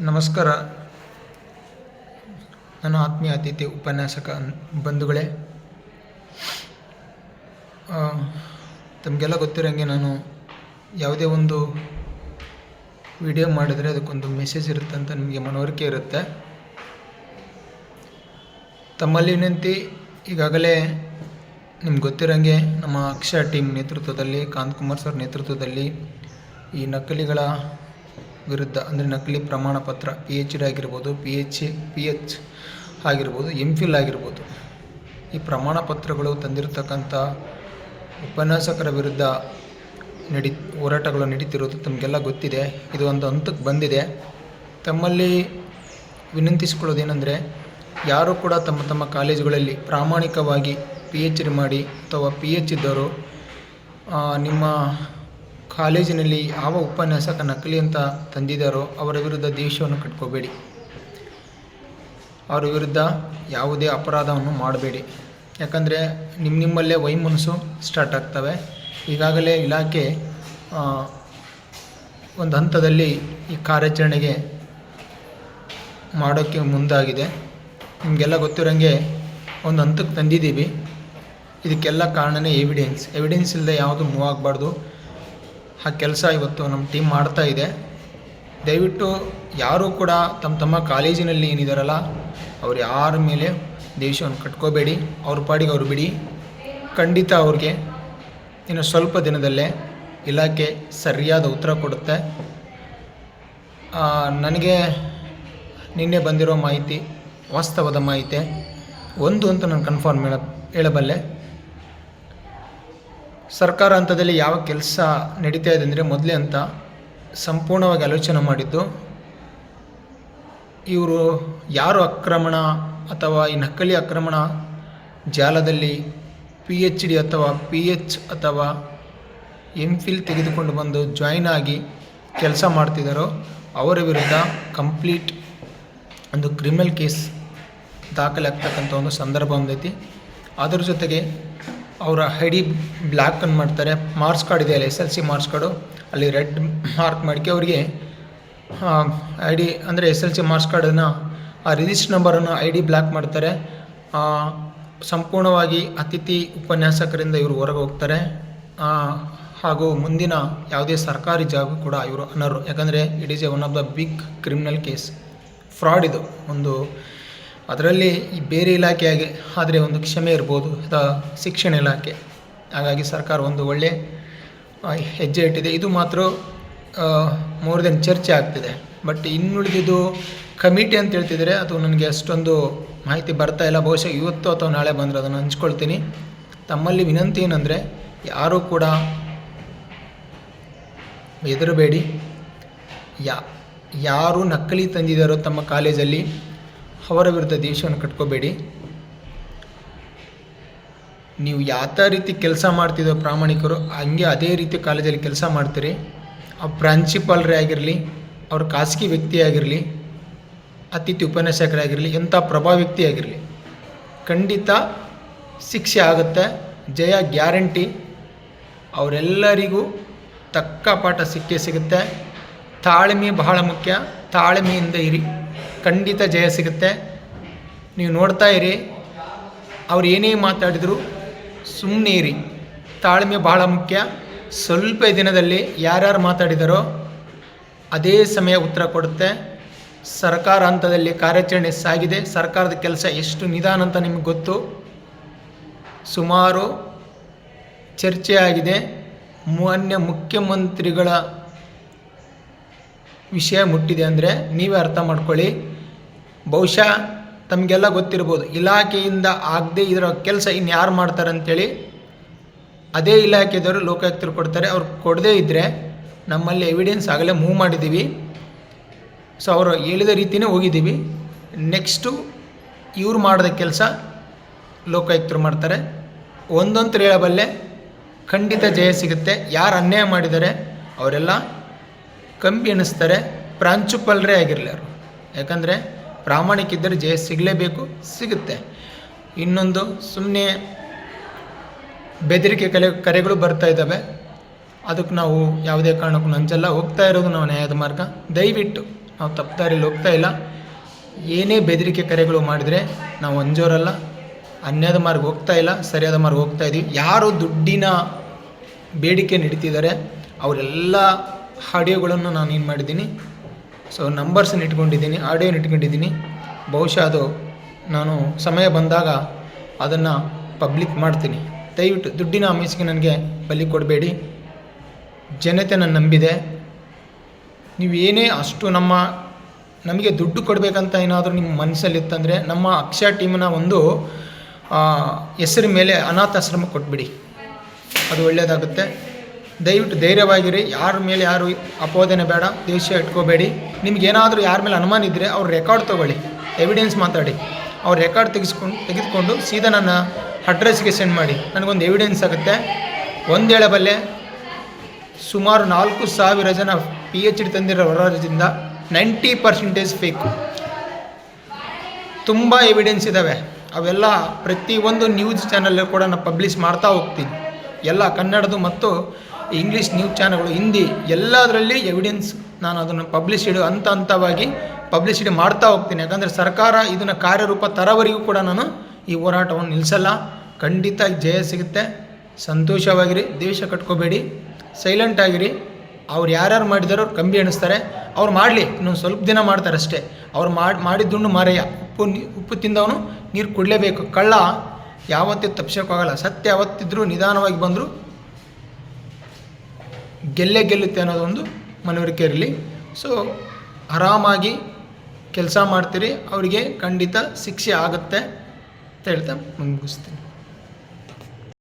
ನಮಸ್ಕಾರ. ನನ್ನ ಆತ್ಮೀಯ ಅತಿಥಿ ಉಪನ್ಯಾಸಕ ಬಂಧುಗಳೇ, ತಮಗೆಲ್ಲ ಗೊತ್ತಿರೋಂಗೆ ನಾನು ಯಾವುದೇ ಒಂದು ವಿಡಿಯೋ ಮಾಡಿದರೆ ಅದಕ್ಕೊಂದು ಮೆಸೇಜ್ ಇರುತ್ತೆ ಅಂತ ನಿಮಗೆ ಮನವರಿಕೆ ಇರುತ್ತೆ. ತಮ್ಮಲ್ಲಿ ವಿನಂತಿ, ಈಗಾಗಲೇ ನಿಮ್ಗೆ ಗೊತ್ತಿರೋಂಗೆ ನಮ್ಮ ಅಕ್ಷಯ ಟೀಮ್ ನೇತೃತ್ವದಲ್ಲಿ, ಕಾಂತಕುಮಾರ್ ಸರ್ ನೇತೃತ್ವದಲ್ಲಿ ಈ ನಕಲಿಗಳ ವಿರುದ್ಧ, ಅಂದರೆ ನಕಲಿ ಪ್ರಮಾಣ ಪತ್ರ PhD ಆಗಿರ್ಬೋದು, PH ಆಗಿರ್ಬೋದು, MPhil ಆಗಿರ್ಬೋದು, ಈ ಪ್ರಮಾಣ ಪತ್ರಗಳು ತಂದಿರತಕ್ಕಂಥ ಉಪನ್ಯಾಸಕರ ವಿರುದ್ಧ ಹೋರಾಟಗಳು ನಡೀತಿರೋದು ತಮಗೆಲ್ಲ ಗೊತ್ತಿದೆ. ಇದು ಒಂದು ಹಂತಕ್ಕೆ ಬಂದಿದೆ. ತಮ್ಮಲ್ಲಿ ವಿನಂತಿಸಿಕೊಳ್ಳೋದೇನೆಂದರೆ, ಯಾರು ಕೂಡ ತಮ್ಮ ಕಾಲೇಜುಗಳಲ್ಲಿ ಪ್ರಾಮಾಣಿಕವಾಗಿ PhD ಮಾಡಿ ಅಥವಾ PH ಇದ್ದವರು ನಿಮ್ಮ ಕಾಲೇಜಿನಲ್ಲಿ ಯಾವ ಉಪನ್ಯಾಸಕ ನಕಲಿ ಅಂತ ತಂದಿದ್ದಾರೋ ಅವರ ವಿರುದ್ಧ ದೇಶವನ್ನು ಕಟ್ಕೋಬೇಡಿ. ಅವರ ವಿರುದ್ಧ ಯಾವುದೇ ಅಪರಾಧವನ್ನು ಮಾಡಬೇಡಿ. ಯಾಕಂದರೆ ನಿಮ್ಮಲ್ಲೇ ವೈಮನಸ್ಸು ಸ್ಟಾರ್ಟ್ ಆಗ್ತವೆ. ಈಗಾಗಲೇ ಇಲಾಖೆ ಒಂದು ಹಂತದಲ್ಲಿ ಈ ಕಾರ್ಯಾಚರಣೆಗೆ ಮಾಡೋಕ್ಕೆ ಮುಂದಾಗಿದೆ. ನಿಮಗೆಲ್ಲ ಗೊತ್ತಿರೋಂಗೆ ಒಂದು ಹಂತಕ್ಕೆ ತಂದಿದ್ದೀವಿ. ಇದಕ್ಕೆಲ್ಲ ಕಾರಣವೇ ಎವಿಡೆನ್ಸ್ ಇಲ್ಲದೆ ಯಾವುದು ಮೂವ್ ಆಗಬಾರ್ದು. ಆ ಕೆಲಸ ಇವತ್ತು ನಮ್ಮ ಟೀಮ್ ಮಾಡ್ತಾ ಇದೆ. ದಯವಿಟ್ಟು ಯಾರೂ ಕೂಡ ತಮ್ಮ ಕಾಲೇಜಿನಲ್ಲಿ ಏನಿದಾರಲ್ಲ ಅವ್ರು ಯಾರ ಮೇಲೆ ದೇಶವನ್ನು ಕಟ್ಕೋಬೇಡಿ. ಅವ್ರ ಪಾಡಿಗೆ ಅವ್ರು ಬಿಡಿ. ಖಂಡಿತ ಅವ್ರಿಗೆ ಇನ್ನು ಸ್ವಲ್ಪ ದಿನದಲ್ಲೇ ಇಲಾಖೆ ಸರಿಯಾದ ಉತ್ತರ ಕೊಡುತ್ತೆ. ನನಗೆ ನಿನ್ನೆ ಬಂದಿರೋ ಮಾಹಿತಿ ವಾಸ್ತವದ ಮಾಹಿತಿ ಒಂದು ಅಂತ ನಾನು ಕನ್ಫರ್ಮ್ ಹೇಳಬಲ್ಲೆ. ಸರ್ಕಾರ ಹಂತದಲ್ಲಿ ಯಾವ ಕೆಲಸ ನಡೀತಾ ಇದೆ ಅಂದರೆ, ಮೊದಲೇ ಅಂತ ಸಂಪೂರ್ಣವಾಗಿ ಆಲೋಚನೆ ಮಾಡಿದ್ದು, ಇವರು ಯಾರು ಆಕ್ರಮಣ ಅಥವಾ ಈ ನಕಲಿ ಆಕ್ರಮಣ ಜಾಲದಲ್ಲಿ PhD ಅಥವಾ PH ಅಥವಾ MPhil ತೆಗೆದುಕೊಂಡು ಬಂದು ಜಾಯಿನ್ ಆಗಿ ಕೆಲಸ ಮಾಡ್ತಿದ್ದಾರೋ ಅವರ ವಿರುದ್ಧ ಕಂಪ್ಲೀಟ್ ಒಂದು ಕ್ರಿಮಿನಲ್ ಕೇಸ್ ದಾಖಲೆ ಆಗ್ತಕ್ಕಂಥ ಒಂದು ಸಂದರ್ಭ ಬಂದೈತಿ. ಅದರ ಜೊತೆಗೆ ಅವರ ID ಬ್ಲ್ಯಾಕನ್ನು ಮಾಡ್ತಾರೆ. ಮಾರ್ಕ್ಸ್ ಕಾರ್ಡ್ ಇದೆಯಲ್ಲ, SLC ಮಾರ್ಕ್ಸ್ ಕಾರ್ಡು, ಅಲ್ಲಿ ರೆಡ್ ಮಾರ್ಕ್ ಮಾಡಿಕೆ ಅವರಿಗೆ ID ಅಂದರೆ SLC ಮಾರ್ಕ್ಸ್ ಕಾರ್ಡನ್ನು, ಆ ರಿಜಿಸ್ಟರ್ ನಂಬರನ್ನು ID ಬ್ಲ್ಯಾಕ್ ಮಾಡ್ತಾರೆ. ಸಂಪೂರ್ಣವಾಗಿ ಅತಿಥಿ ಉಪನ್ಯಾಸಕರಿಂದ ಇವರು ಹೊರಗೆ ಹೋಗ್ತಾರೆ. ಹಾಗೂ ಮುಂದಿನ ಯಾವುದೇ ಸರ್ಕಾರಿ ಜಾಬ್ ಕೂಡ ಇವರು ಅನರ್ಹರು. ಯಾಕಂದರೆ it is one of the big criminal case, fraud ಇದು ಒಂದು. ಅದರಲ್ಲಿ ಈ ಬೇರೆ ಇಲಾಖೆಯಾಗಿ ಆದರೆ ಒಂದು ಕ್ಷಮೆ ಇರ್ಬೋದು, ಅಥವಾ ಶಿಕ್ಷಣ ಇಲಾಖೆ. ಹಾಗಾಗಿ ಸರ್ಕಾರ ಒಂದು ಒಳ್ಳೆ ಹೆಜ್ಜೆ ಇಟ್ಟಿದೆ. ಇದು ಮಾತ್ರ ಮೋರ್ ದೆನ್ ಚರ್ಚೆ ಆಗ್ತಿದೆ. ಬಟ್ ಇನ್ನುಳಿದಿದ್ದು ಕಮಿಟಿ ಅಂತ ಹೇಳ್ತಿದ್ದಾರೆ, ಅದು ನನಗೆ ಅಷ್ಟೊಂದು ಮಾಹಿತಿ ಬರ್ತಾ ಇಲ್ಲ. ಬಹುಶಃ ಇವತ್ತು ಅಥವಾ ನಾಳೆ ಬಂದರೆ ಅದನ್ನು ಹಂಚ್ಕೊಳ್ತೀನಿ. ತಮ್ಮಲ್ಲಿ ವಿನಂತಿ ಏನಂದರೆ, ಯಾರೂ ಕೂಡ ಹೆದರಬೇಡಿ. ಯಾರು ನಕಲಿ ತಂದಿದ್ದಾರೋ ತಮ್ಮ ಕಾಲೇಜಲ್ಲಿ ಅವರ ವಿರುದ್ಧ ದೇಶವನ್ನು ಕಟ್ಕೋಬೇಡಿ. ನೀವು ಯಾವ ರೀತಿ ಕೆಲಸ ಮಾಡ್ತಿದ್ದೋ ಪ್ರಾಮಾಣಿಕರು, ಹಂಗೆ ಅದೇ ರೀತಿ ಕಾಲೇಜಲ್ಲಿ ಕೆಲಸ ಮಾಡ್ತೀರಿ. ಆ ಪ್ರಾಂಶುಪಾಲರೇ ಆಗಿರಲಿ, ಅವ್ರ ಖಾಸಗಿ ವ್ಯಕ್ತಿ ಆಗಿರಲಿ, ಅತಿಥಿ ಉಪನ್ಯಾಸಕರೇ ಆಗಿರಲಿ, ಎಂಥ ಪ್ರಭಾವ ವ್ಯಕ್ತಿ ಆಗಿರಲಿ, ಖಂಡಿತ ಶಿಕ್ಷೆ ಆಗುತ್ತೆ. ಜಯ ಗ್ಯಾರಂಟಿ. ಅವರೆಲ್ಲರಿಗೂ ತಕ್ಕ ಪಾಠ ಸಿಗುತ್ತೆ. ತಾಳ್ಮೆ ಬಹಳ ಮುಖ್ಯ. ತಾಳ್ಮೆಯಿಂದ ಇರಿ, ಖಂಡಿತ ಜಯ ಸಿಗುತ್ತೆ. ನೀವು ನೋಡ್ತಾ ಇರಿ, ಅವ್ರು ಏನೇ ಮಾತಾಡಿದ್ರು ಸುಮ್ಮನೆ ಇರಿ. ತಾಳ್ಮೆ ಬಹಳ ಮುಖ್ಯ. ಸ್ವಲ್ಪ ದಿನದಲ್ಲಿ ಯಾರ್ಯಾರು ಮಾತಾಡಿದಾರೋ ಅದೇ ಸಮಯ ಉತ್ತರ ಕೊಡುತ್ತೆ. ಸರ್ಕಾರ ಹಂತದಲ್ಲಿ ಕಾರ್ಯಾಚರಣೆ ಸಾಗಿದೆ. ಸರ್ಕಾರದ ಕೆಲಸ ಎಷ್ಟು ನಿಧಾನ ಅಂತ ನಿಮಗೆ ಗೊತ್ತು. ಸುಮಾರು ಚರ್ಚೆ ಆಗಿದೆ. ಮಾನ್ಯ ಮುಖ್ಯಮಂತ್ರಿಗಳ ವಿಷಯ ಮುಟ್ಟಿದೆ ಅಂದರೆ ನೀವೇ ಅರ್ಥ ಮಾಡ್ಕೊಳ್ಳಿ. ಬಹುಶಃ ತಮಗೆಲ್ಲ ಗೊತ್ತಿರ್ಬೋದು, ಇಲಾಖೆಯಿಂದ ಆಗದೆ ಇದರ ಕೆಲಸ ಇನ್ಯಾರು ಮಾಡ್ತಾರೆ ಅಂಥೇಳಿ ಅದೇ ಇಲಾಖೆದವರು ಲೋಕಾಯುಕ್ತರು ಕೊಡ್ತಾರೆ. ಅವ್ರು ಕೊಡದೇ ಇದ್ದರೆ ನಮ್ಮಲ್ಲಿ ಎವಿಡೆನ್ಸ್ ಆಗಲೇ ಮೂವ್ ಮಾಡಿದ್ದೀವಿ. ಸೊ ಅವರು ಹೇಳಿದ ರೀತಿಯೇ ಹೋಗಿದ್ದೀವಿ. ನೆಕ್ಸ್ಟು ಇವ್ರು ಮಾಡಿದ ಕೆಲಸ ಲೋಕಾಯುಕ್ತರು ಮಾಡ್ತಾರೆ. ಒಂದೊಂದು ಹೇಳಬಲ್ಲೆ, ಖಂಡಿತ ಜಯ ಸಿಗುತ್ತೆ. ಯಾರು ಅನ್ಯಾಯ ಮಾಡಿದ್ದಾರೆ ಅವರೆಲ್ಲ ಕಂಬಿ ಎಣಿಸ್ತಾರೆ. ಪ್ರಾಂಶುಪಾಲರೇ ಆಗಿರಲಿ ಅವರು. ಯಾಕಂದರೆ ಪ್ರಾಮಾಣಿಕ ಇದ್ದರೆ ಜಯ ಸಿಗಲೇಬೇಕು, ಸಿಗುತ್ತೆ. ಇನ್ನೊಂದು, ಸುಮ್ಮನೆ ಬೆದರಿಕೆ ಕರೆಗಳು ಬರ್ತಾ ಇದ್ದಾವೆ. ಅದಕ್ಕೆ ನಾವು ಯಾವುದೇ ಕಾರಣಕ್ಕೂ ನಂಚಲ್ಲ. ಹೋಗ್ತಾ ಇರೋದು ನಾವು ನ್ಯಾಯದ ಮಾರ್ಗ. ದಯವಿಟ್ಟು ನಾವು ತಪ್ಪು ದಾರಿಯಲ್ಲಿ ಹೋಗ್ತಾ ಇಲ್ಲ. ಏನೇ ಬೆದರಿಕೆ ಕರೆಗಳು ಮಾಡಿದರೆ ನಾವು ಅಂಜೋರಲ್ಲ, ಅನ್ಯಾಯದ ಮಾರ್ಗ ಹೋಗ್ತಾ ಇಲ್ಲ, ಸರಿಯಾದ ಮಾರ್ಗ ಹೋಗ್ತಾ ಇದ್ದೀವಿ. ಯಾರು ದುಡ್ಡಿನ ಬೇಡಿಕೆ ನೀಡ್ತಿದ್ದಾರೆ ಅವರೆಲ್ಲ ಆಡಿಯೋಗಳನ್ನು ನಾನು ಏನು ಮಾಡಿದ್ದೀನಿ, ಸೊ ನಂಬರ್ಸನ್ನು ಇಟ್ಕೊಂಡಿದ್ದೀನಿ, ಆಡಿಯೋನ ಇಟ್ಕೊಂಡಿದ್ದೀನಿ. ಬಹುಶಃ ಅದು ನಾನು ಸಮಯ ಬಂದಾಗ ಅದನ್ನು ಪಬ್ಲಿಕ್ ಮಾಡ್ತೀನಿ. ದಯವಿಟ್ಟು ದುಡ್ಡಿನ ಆಮಿಷಕ್ಕೆ ನನಗೆ ಬಲಿ ಕೊಡಬೇಡಿ. ಜನತೆ ನನ್ನ ನಂಬಿದೆ. ನೀವು ಏನೇ ಅಷ್ಟು ನಮಗೆ ದುಡ್ಡು ಕೊಡಬೇಕಂತ ಏನಾದರೂ ನಿಮ್ಮ ಮನಸ್ಸಲ್ಲಿತ್ತಂದರೆ ನಮ್ಮ ಅಕ್ಷಯ ಟೀಮ್ನ ಒಂದು ಹೆಸರು ಮೇಲೆ ಅನಾಥಾಶ್ರಮ ಕೊಟ್ಬಿಡಿ, ಅದು ಒಳ್ಳೆಯದಾಗುತ್ತೆ. ದಯವಿಟ್ಟು ಧೈರ್ಯವಾಗಿರಿ. ಯಾರ ಮೇಲೆ ಯಾರು ಅಪೋದನೆ ಬೇಡ, ದ್ವೇಷ ಇಟ್ಕೋಬೇಡಿ. ನಿಮಗೇನಾದರೂ ಯಾರ ಮೇಲೆ ಅನುಮಾನ ಇದ್ದರೆ ಅವ್ರ ರೆಕಾರ್ಡ್ ತೊಗೊಳ್ಳಿ, ಎವಿಡೆನ್ಸ್ ಮಾತಾಡಿ. ಅವ್ರ ರೆಕಾರ್ಡ್ ತೆಗೆದುಕೊಂಡು ಸೀದಾ ನನ್ನ ಅಡ್ರೆಸ್ಗೆ ಸೆಂಡ್ ಮಾಡಿ, ನನಗೊಂದು ಎವಿಡೆನ್ಸ್ ಆಗುತ್ತೆ. ಒಂದು ಹೇಳಬಲ್ಲೆ, ಸುಮಾರು 4,000 ಜನ PhD ತಂದಿರೋ ಹೊರ ರಾಜ್ಯದಿಂದ 90% ಫೇಕು. ತುಂಬ ಎವಿಡೆನ್ಸ್ ಇದ್ದಾವೆ. ಅವೆಲ್ಲ ಪ್ರತಿಯೊಂದು ನ್ಯೂಸ್ ಚಾನಲ್ ಕೂಡ ನಾನು ಪಬ್ಲಿಷ್ ಮಾಡ್ತಾ ಹೋಗ್ತೀನಿ. ಎಲ್ಲ ಕನ್ನಡದು ಮತ್ತು ಇಂಗ್ಲೀಷ್ ನ್ಯೂಸ್ ಚಾನಲ್ಗಳು, ಹಿಂದಿ ಎಲ್ಲದರಲ್ಲಿ ಎವಿಡೆನ್ಸ್ ನಾನು ಅದನ್ನು ಪಬ್ಲಿಷಿಡ್ ಹಂತವಾಗಿ ಪಬ್ಲಿಸಿಟಿ ಮಾಡ್ತಾ ಹೋಗ್ತೀನಿ. ಯಾಕಂದರೆ ಸರ್ಕಾರ ಇದನ್ನು ಕಾರ್ಯರೂಪ ತರೋವರೆಗೂ ಕೂಡ ನಾನು ಈ ಹೋರಾಟವನ್ನು ನಿಲ್ಲಿಸಲ್ಲ. ಖಂಡಿತ ಜಯ ಸಿಗುತ್ತೆ. ಸಂತೋಷವಾಗಿರಿ, ದ್ವೇಷ ಕಟ್ಕೋಬೇಡಿ, ಸೈಲೆಂಟ್ ಆಗಿರಿ. ಅವ್ರು ಯಾರ್ಯಾರು ಮಾಡಿದಾರೋ ಅವ್ರು ಕಂಬಿ ಎಣಿಸ್ತಾರೆ, ಅವ್ರು ಮಾಡಲಿ, ಇನ್ನೊಂದು ಸ್ವಲ್ಪ ದಿನ ಮಾಡ್ತಾರೆ ಅಷ್ಟೇ. ಅವ್ರು ಮಾಡಿದ್ದುಣ್ಣು ಮಾರಯ್ಯ. ಉಪ್ಪು ತಿಂದವನು ನೀರು ಕುಡಲೇಬೇಕು. ಕಳ್ಳ ಯಾವತ್ತೂ ತಪ್ಪಿಸೋಕ್ಕಾಗಲ್ಲ. ಸತ್ಯ ಯಾವತ್ತಿದ್ರೂ ನಿಧಾನವಾಗಿ ಬಂದರೂ ಗೆಲ್ಲುತ್ತೆ ಅನ್ನೋದೊಂದು ಮನವರಿಕೆ ಇರಲಿ. ಸೊ ಆರಾಮಾಗಿ ಕೆಲಸ ಮಾಡ್ತೀರಿ, ಅವರಿಗೆ ಖಂಡಿತ ಶಿಕ್ಷೆ ಆಗುತ್ತೆ ಅಂತ ಹೇಳ್ತಾ ಮುಗಿಸ್ತೀನಿ.